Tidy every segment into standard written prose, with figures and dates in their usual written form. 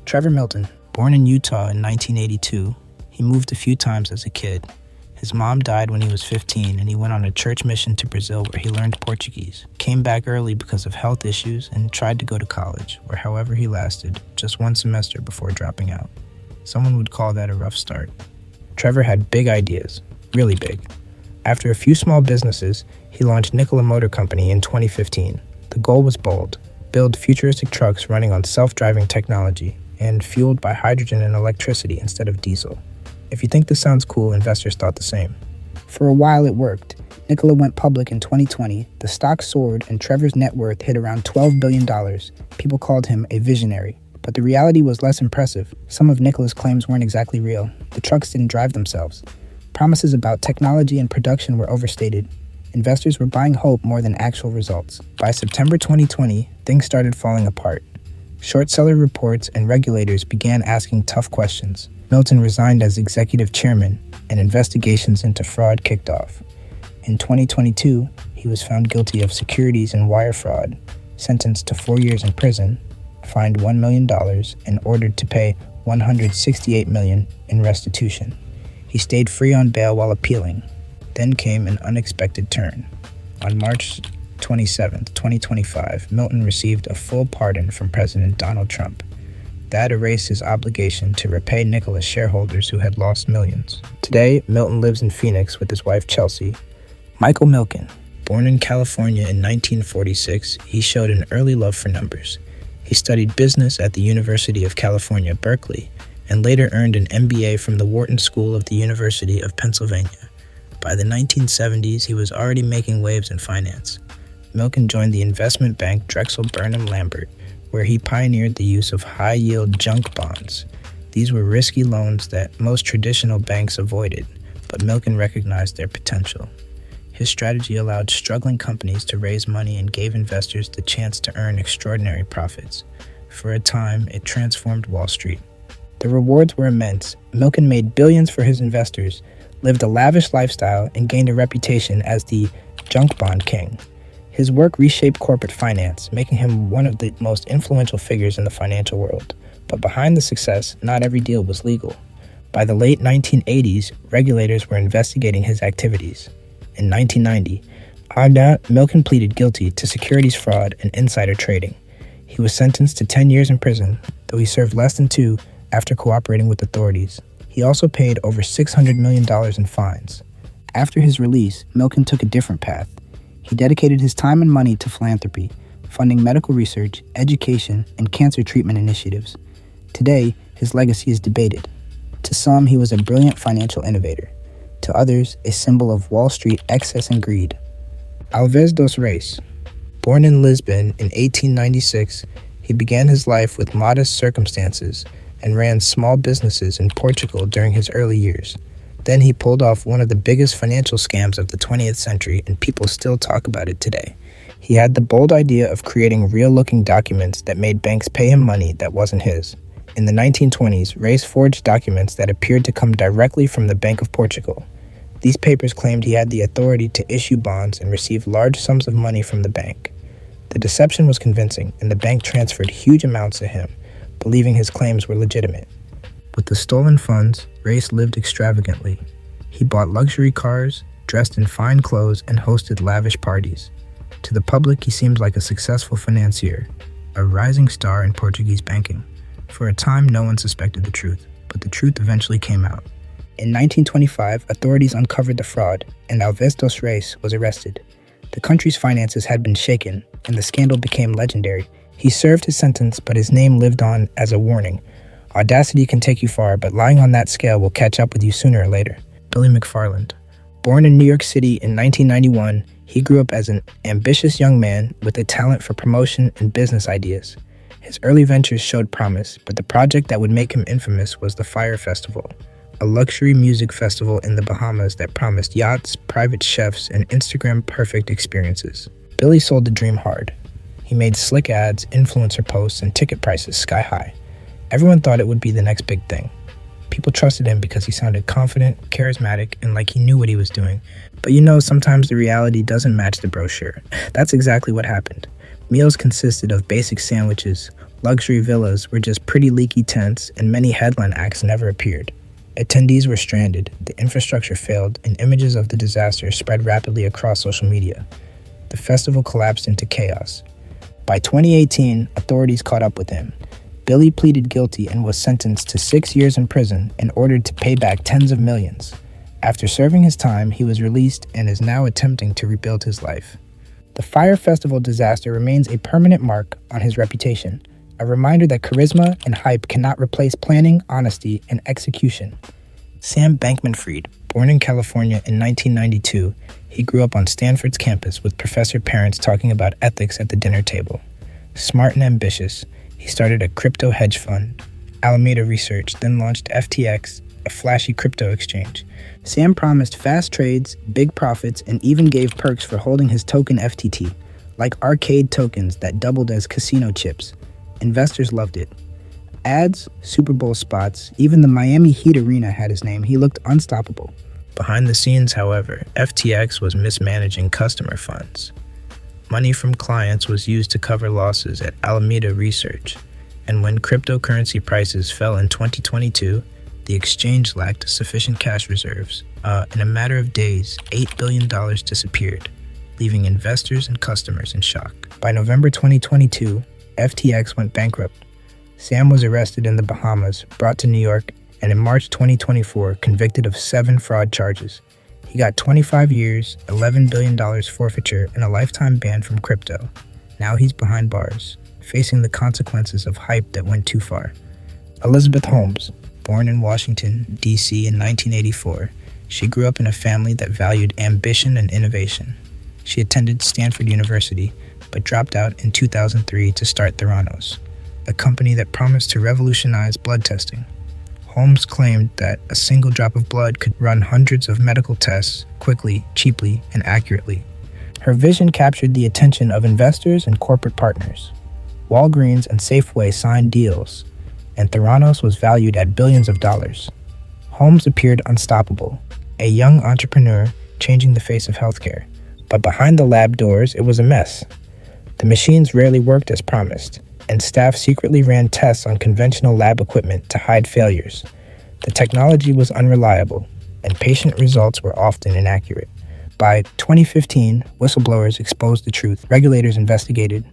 Trevor Milton, born in Utah in 1982, he moved a few times as a kid. His mom died when he was 15, and he went on a church mission to Brazil where he learned Portuguese, came back early because of health issues, and tried to go to college, where however he lasted, just one semester before dropping out. Someone would call that a rough start. Trevor had big ideas, really big. After a few small businesses, he launched Nikola Motor Company in 2015. The goal was bold: build futuristic trucks running on self-driving technology and fueled by hydrogen and electricity instead of diesel. If you think this sounds cool, investors thought the same. For a while it worked. Nikola went public in 2020, the stock soared, and Trevor's net worth hit around $12 billion. People called him a visionary. But the reality was less impressive. Some of Nikola's claims weren't exactly real. The trucks didn't drive themselves. Promises about technology and production were overstated. Investors were buying hope more than actual results. By September 2020, things started falling apart. Short seller reports and regulators began asking tough questions. Milton resigned as executive chairman, and investigations into fraud kicked off. In 2022, he was found guilty of securities and wire fraud, sentenced to 4 years in prison, fined $1 million, and ordered to pay $168 million in restitution. He stayed free on bail while appealing. Then came an unexpected turn. On March 27, 2025, Milton received a full pardon from President Donald Trump. That erased his obligation to repay Nikola's shareholders who had lost millions. Today, Milton lives in Phoenix with his wife Chelsea. Michael Milken, born in California in 1946, he showed an early love for numbers. He studied business at the University of California, Berkeley, and later earned an MBA from the Wharton School of the University of Pennsylvania. By the 1970s, he was already making waves in finance. Milken joined the investment bank Drexel Burnham Lambert, where he pioneered the use of high-yield junk bonds. These were risky loans that most traditional banks avoided, but Milken recognized their potential. His strategy allowed struggling companies to raise money and gave investors the chance to earn extraordinary profits. For a time, it transformed Wall Street. The rewards were immense. Milken made billions for his investors, lived a lavish lifestyle, and gained a reputation as the junk bond king. His work reshaped corporate finance, making him one of the most influential figures in the financial world. But behind the success, not every deal was legal. By the late 1980s, regulators were investigating his activities. In 1990, Milken pleaded guilty to securities fraud and insider trading. He was sentenced to 10 years in prison, though he served less than 2 after cooperating with authorities. He also paid over $600 million in fines. After his release, Milken took a different path. He dedicated his time and money to philanthropy, funding medical research, education, and cancer treatment initiatives. Today, his legacy is debated. To some, he was a brilliant financial innovator. To others, a symbol of Wall Street excess and greed. Alves dos Reis. Born in Lisbon in 1896, he began his life with modest circumstances and ran small businesses in Portugal during his early years. Then he pulled off one of the biggest financial scams of the 20th century, and people still talk about it today. He had the bold idea of creating real-looking documents that made banks pay him money that wasn't his. In the 1920s, Reis forged documents that appeared to come directly from the Bank of Portugal. These papers claimed he had the authority to issue bonds and receive large sums of money from the bank. The deception was convincing, and the bank transferred huge amounts to him, believing his claims were legitimate. With the stolen funds, Reis lived extravagantly. He bought luxury cars, dressed in fine clothes, and hosted lavish parties. To the public, he seemed like a successful financier, a rising star in Portuguese banking. For a time, no one suspected the truth, but the truth eventually came out. In 1925, authorities uncovered the fraud, and Alves dos Reis was arrested. The country's finances had been shaken, and the scandal became legendary. He served his sentence, but his name lived on as a warning. Audacity can take you far, but lying on that scale will catch up with you sooner or later. Billy McFarland. Born in New York City in 1991, he grew up as an ambitious young man with a talent for promotion and business ideas. His early ventures showed promise, but the project that would make him infamous was the Fyre Festival, a luxury music festival in the Bahamas that promised yachts, private chefs, and Instagram-perfect experiences. Billy sold the dream hard. He made slick ads, influencer posts, and ticket prices sky high. Everyone thought it would be the next big thing. People trusted him because he sounded confident, charismatic, and like he knew what he was doing. But sometimes the reality doesn't match the brochure. That's exactly what happened. Meals consisted of basic sandwiches, luxury villas were just pretty leaky tents, and many headline acts never appeared. Attendees were stranded, the infrastructure failed, and images of the disaster spread rapidly across social media. The festival collapsed into chaos. By 2018, authorities caught up with him. Billy pleaded guilty and was sentenced to 6 years in prison and ordered to pay back tens of millions. After serving his time, he was released and is now attempting to rebuild his life. The Fyre Festival disaster remains a permanent mark on his reputation, a reminder that charisma and hype cannot replace planning, honesty, and execution. Sam Bankman-Fried, born in California in 1992, he grew up on Stanford's campus with professor parents talking about ethics at the dinner table. Smart and ambitious, he started a crypto hedge fund, Alameda Research, then launched FTX, a flashy crypto exchange. Sam promised fast trades, big profits, and even gave perks for holding his token FTT, like arcade tokens that doubled as casino chips. Investors loved it. Ads, Super Bowl spots, even the Miami Heat arena had his name. He looked unstoppable. Behind the scenes, however, FTX was mismanaging customer funds. Money from clients was used to cover losses at Alameda Research, and when cryptocurrency prices fell in 2022, the exchange lacked sufficient cash reserves. In a matter of days, $8 billion disappeared, leaving investors and customers in shock. By November 2022, FTX went bankrupt. Sam was arrested in the Bahamas, brought to New York, and in March 2024, convicted of 7 fraud charges. He got 25 years, $11 billion forfeiture, and a lifetime ban from crypto. Now he's behind bars, facing the consequences of hype that went too far. Elizabeth Holmes, born in Washington, D.C. in 1984, she grew up in a family that valued ambition and innovation. She attended Stanford University, but dropped out in 2003 to start Theranos, a company that promised to revolutionize blood testing. Holmes claimed that a single drop of blood could run hundreds of medical tests quickly, cheaply, and accurately. Her vision captured the attention of investors and corporate partners. Walgreens and Safeway signed deals, and Theranos was valued at billions of dollars. Holmes appeared unstoppable, a young entrepreneur changing the face of healthcare. But behind the lab doors, it was a mess. The machines rarely worked as promised, and staff secretly ran tests on conventional lab equipment to hide failures. The technology was unreliable, and patient results were often inaccurate. By 2015, whistleblowers exposed the truth. Regulators investigated.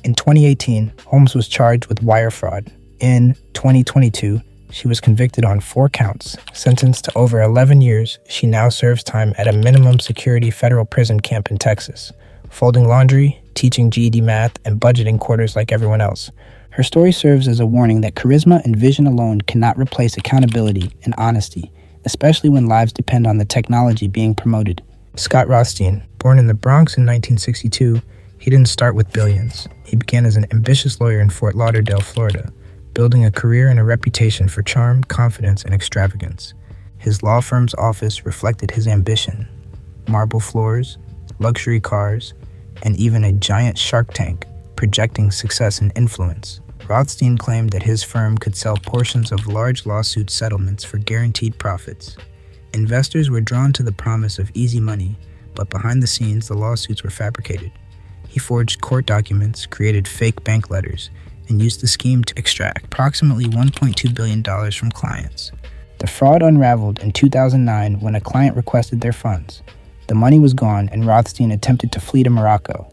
In 2018, Holmes was charged with wire fraud. In 2022, she was convicted on 4 counts. Sentenced to over 11 years, she now serves time at a minimum security federal prison camp in Texas, folding laundry, teaching GED math, and budgeting quarters like everyone else. Her story serves as a warning that charisma and vision alone cannot replace accountability and honesty, especially when lives depend on the technology being promoted. Scott Rothstein, born in the Bronx in 1962, he didn't start with billions. He began as an ambitious lawyer in Fort Lauderdale, Florida, building a career and a reputation for charm, confidence, and extravagance. His law firm's office reflected his ambition. Marble floors, luxury cars, and even a giant shark tank, projecting success and influence. Rothstein claimed that his firm could sell portions of large lawsuit settlements for guaranteed profits. Investors were drawn to the promise of easy money, but behind the scenes, the lawsuits were fabricated. He forged court documents, created fake bank letters, and used the scheme to extract approximately $1.2 billion from clients. The fraud unraveled in 2009 when a client requested their funds. The money was gone, and Rothstein attempted to flee to Morocco.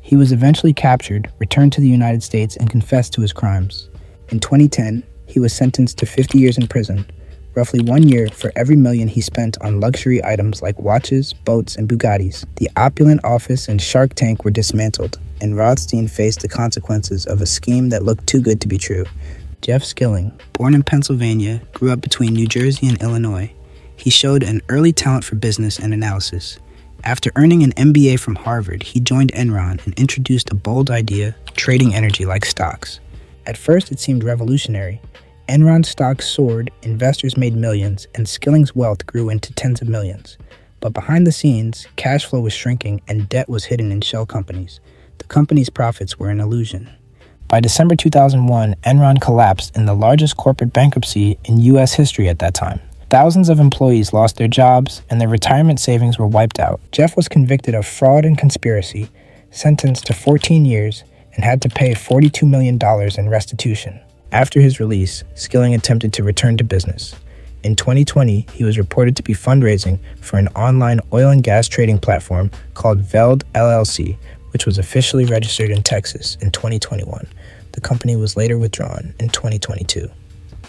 He was eventually captured, returned to the United States, and confessed to his crimes. In 2010, he was sentenced to 50 years in prison, roughly 1 year for every million he spent on luxury items like watches, boats, and Bugattis. The opulent office and Shark Tank were dismantled, and Rothstein faced the consequences of a scheme that looked too good to be true. Jeff Skilling, born in Pennsylvania, grew up between New Jersey and Illinois. He showed an early talent for business and analysis. After earning an MBA from Harvard, he joined Enron and introduced a bold idea, trading energy like stocks. At first, it seemed revolutionary. Enron stocks soared, investors made millions, and Skilling's wealth grew into tens of millions. But behind the scenes, cash flow was shrinking and debt was hidden in shell companies. The company's profits were an illusion. By December 2001, Enron collapsed in the largest corporate bankruptcy in U.S. history at that time. Thousands of employees lost their jobs, and their retirement savings were wiped out. Jeff was convicted of fraud and conspiracy, sentenced to 14 years, and had to pay $42 million in restitution. After his release, Skilling attempted to return to business. In 2020, he was reported to be fundraising for an online oil and gas trading platform called Veld LLC, which was officially registered in Texas in 2021. The company was later withdrawn in 2022.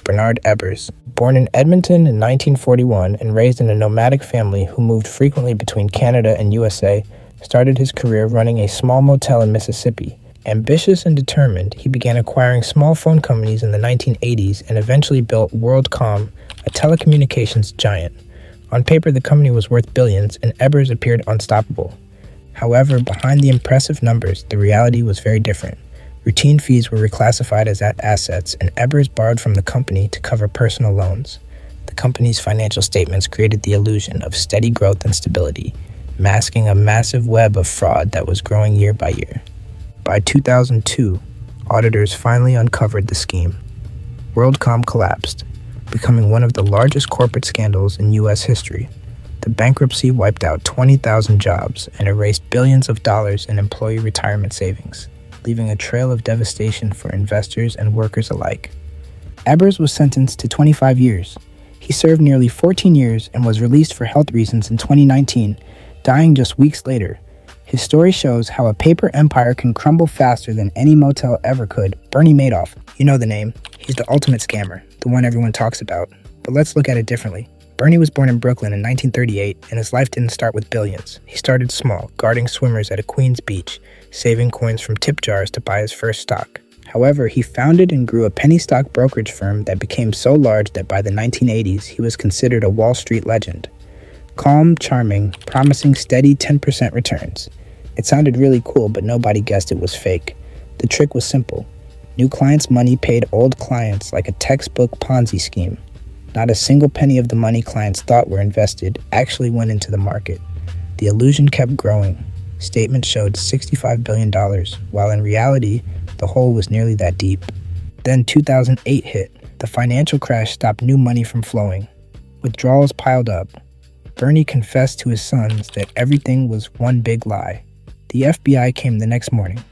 Bernard Ebbers, born in Edmonton in 1941 and raised in a nomadic family who moved frequently between Canada and USA, started his career running a small motel in Mississippi. Ambitious and determined, he began acquiring small phone companies in the 1980s and eventually built WorldCom, a telecommunications giant. On paper, the company was worth billions, and Ebbers appeared unstoppable. However, behind the impressive numbers, the reality was very different. Routine fees were reclassified as assets, and Ebbers borrowed from the company to cover personal loans. The company's financial statements created the illusion of steady growth and stability, masking a massive web of fraud that was growing year by year. By 2002, auditors finally uncovered the scheme. WorldCom collapsed, becoming one of the largest corporate scandals in U.S. history. The bankruptcy wiped out 20,000 jobs and erased billions of dollars in employee retirement savings, leaving a trail of devastation for investors and workers alike. Ebbers was sentenced to 25 years. He served nearly 14 years and was released for health reasons in 2019, dying just weeks later. His story shows how a paper empire can crumble faster than any motel ever could. Bernie Madoff, you know the name. He's the ultimate scammer, the one everyone talks about. But let's look at it differently. Bernie was born in Brooklyn in 1938, and his life didn't start with billions. He started small, guarding swimmers at a Queens beach, saving coins from tip jars to buy his first stock. However, he founded and grew a penny stock brokerage firm that became so large that by the 1980s, he was considered a Wall Street legend. Calm, charming, promising steady 10% returns. It sounded really cool, but nobody guessed it was fake. The trick was simple. New clients' money paid old clients like a textbook Ponzi scheme. Not a single penny of the money clients thought were invested actually went into the market. The illusion kept growing. Statements showed $65 billion, while in reality, the hole was nearly that deep. Then 2008 hit. The financial crash stopped new money from flowing. Withdrawals piled up. Bernie confessed to his sons that everything was one big lie. The FBI came the next morning.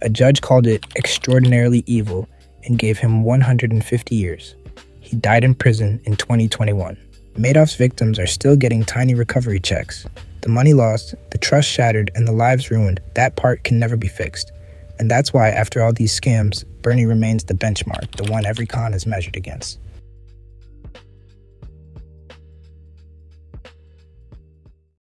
A judge called it extraordinarily evil and gave him 150 years. He died in prison in 2021. Madoff's victims are still getting tiny recovery checks. The money lost, the trust shattered, and the lives ruined, that part can never be fixed. And that's why, after all these scams, Bernie remains the benchmark, the one every con is measured against.